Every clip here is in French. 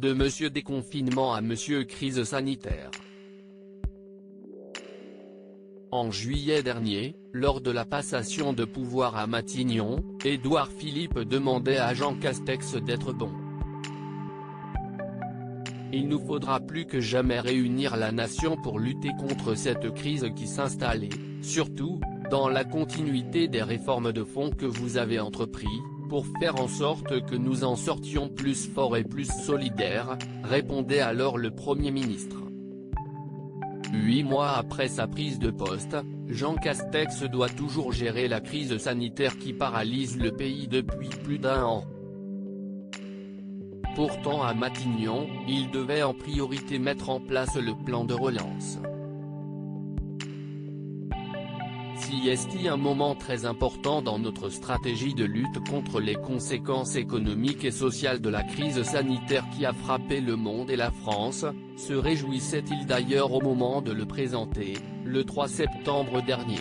De Monsieur déconfinement à Monsieur crise sanitaire. En juillet dernier, lors de la passation de pouvoir à Matignon, Édouard Philippe demandait à Jean Castex d'être bon. Il nous faudra plus que jamais réunir la nation pour lutter contre cette crise qui s'installait, surtout, dans la continuité des réformes de fond que vous avez entrepris, pour faire en sorte que nous en sortions plus forts et plus solidaires, répondait alors le Premier ministre. 8 mois après sa prise de poste, Jean Castex doit toujours gérer la crise sanitaire qui paralyse le pays depuis plus d'1 an. Pourtant à Matignon, il devait en priorité mettre en place le plan de relance. Si est un moment très important dans notre stratégie de lutte contre les conséquences économiques et sociales de la crise sanitaire qui a frappé le monde et la France, se réjouissait-il d'ailleurs au moment de le présenter, le 3 septembre dernier.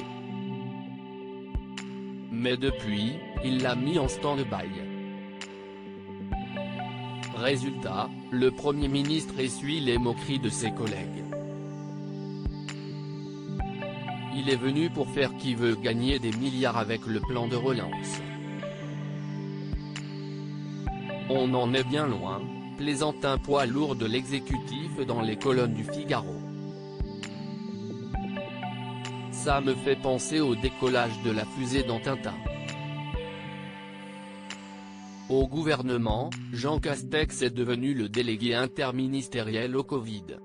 Mais depuis, il l'a mis en stand-by. Résultat, le Premier ministre essuie les moqueries de ses collègues. Il est venu pour faire qui veut gagner des milliards avec le plan de relance. On en est bien loin, plaisante un poids lourd de l'exécutif dans les colonnes du Figaro. Ça me fait penser au décollage de la fusée dans Tintin. Au gouvernement, Jean Castex est devenu le délégué interministériel au Covid.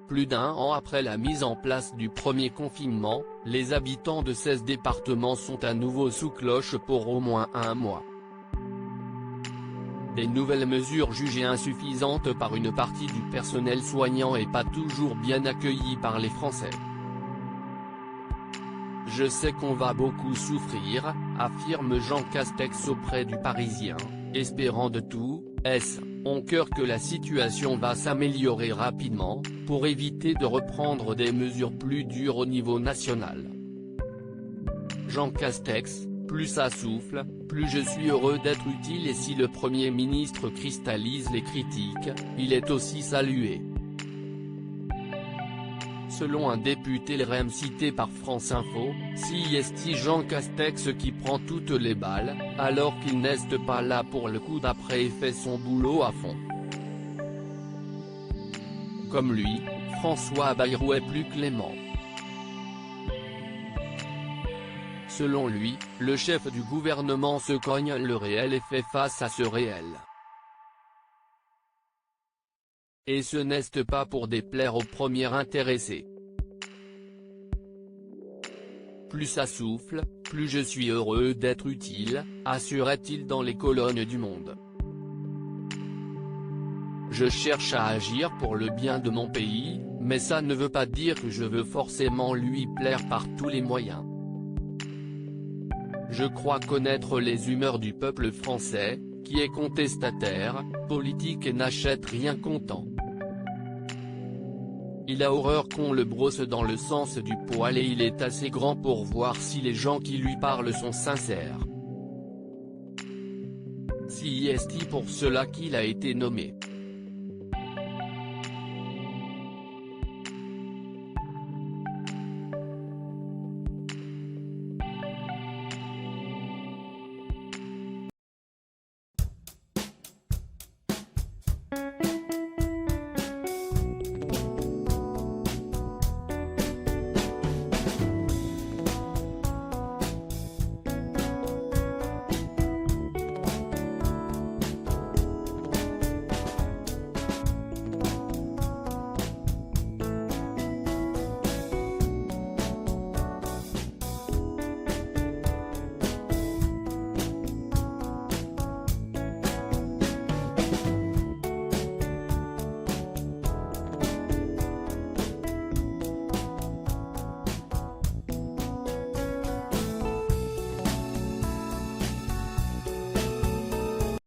Plus d'1 an après la mise en place du premier confinement, les habitants de 16 départements sont à nouveau sous cloche pour au moins 1 mois. Des nouvelles mesures jugées insuffisantes par une partie du personnel soignant et pas toujours bien accueillies par les Français. Je sais qu'on va beaucoup souffrir, affirme Jean Castex auprès du Parisien, espérant de tout, en cœur que la situation va s'améliorer rapidement, pour éviter de reprendre des mesures plus dures au niveau national. Jean Castex, plus ça souffle, plus je suis heureux d'être utile et si le Premier ministre cristallise les critiques, il est aussi salué. Selon un député LREM cité par France Info, si est Jean Castex qui prend toutes les balles, alors qu'il n'est pas là pour le coup d'après et fait son boulot à fond. Comme lui, François Bayrou est plus clément. Selon lui, le chef du gouvernement se cogne le réel et fait face à ce réel. Et ce n'est pas pour déplaire aux premiers intéressés. Plus ça souffle, plus je suis heureux d'être utile, assurait-il dans les colonnes du Monde. Je cherche à agir pour le bien de mon pays, mais ça ne veut pas dire que je veux forcément lui plaire par tous les moyens. Je crois connaître les humeurs du peuple français, qui est contestataire, politique et n'achète rien comptant. Il a horreur qu'on le brosse dans le sens du poil et il est assez grand pour voir si les gens qui lui parlent sont sincères. Si est pour cela qu'il a été nommé.